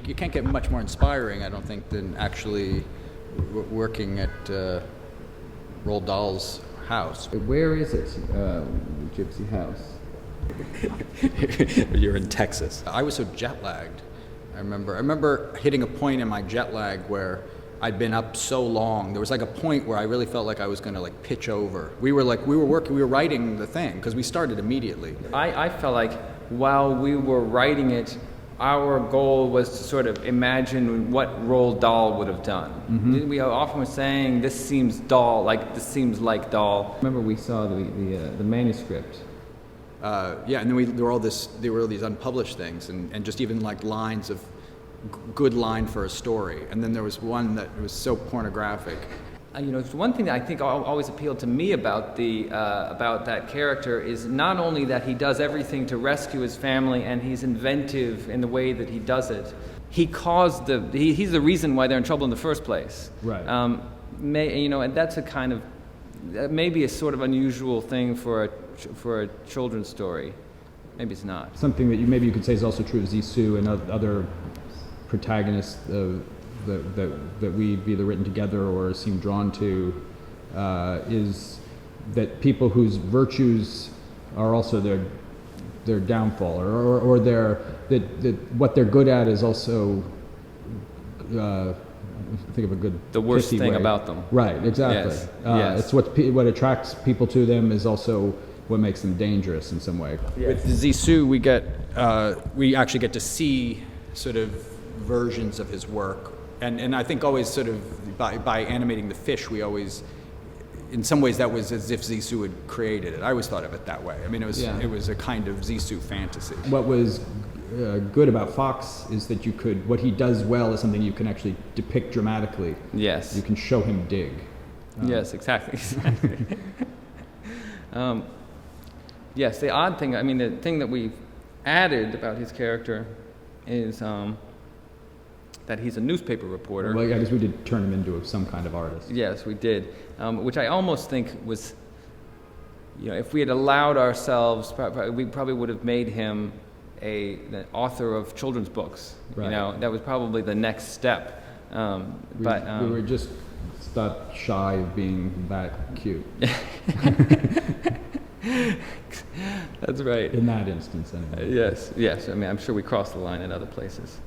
you can't get much more inspiring, I don't think, than actually working at Roald Dahl's house. Where is it, Gypsy House? You're in Texas. I was so jet lagged. I remember hitting a point in my jet lag where I'd been up so long. There was like a point where I really felt like I was going to like pitch over. We were writing the thing because we started immediately. I felt like while we were writing it, our goal was to sort of imagine what Roald Dahl would have done. Mm-hmm. We often were saying, this seems Dahl, like this seems like Dahl. Remember we saw the manuscript. Yeah, and then there were all these unpublished things, and just even like lines of good line for a story. And then there was one that was so pornographic. It's one thing that I think always appealed to me about that character is not only that he does everything to rescue his family and he's inventive in the way that he does it. He's the reason why they're in trouble in the first place. Right. And that's a kind of maybe a sort of unusual thing for a children's story. Maybe it's not. Something that maybe you could say is also true of Zissou and other protagonists that we've either written together or seem drawn to, is that people whose virtues are also their downfall, or that what they're good at is also think of a good the worst thing way. About them. Right, exactly. Yes. Yes. It's what attracts people to them is also what makes them dangerous in some way. Yes. With Zissou, we actually get to see sort of versions of his work, and I think always sort of by animating the fish, we always, in some ways, that was as if Zissou had created it. I always thought of it that way. I mean, it was a kind of Zissou fantasy. What was good about Fox is that what he does well is something you can actually depict dramatically. Yes. You can show him dig. Yes, exactly. Yes, the odd thing, the thing that we've added about his character is that he's a newspaper reporter. Well, I guess we did turn him into some kind of artist. Yes, we did, which I almost think was, if we had allowed ourselves, we probably would have made him an author of children's books. Right. That was probably the next step. We were just not shy of being that cute. That's right. In that instance, anyway. Yes. I'm sure we crossed the line in other places.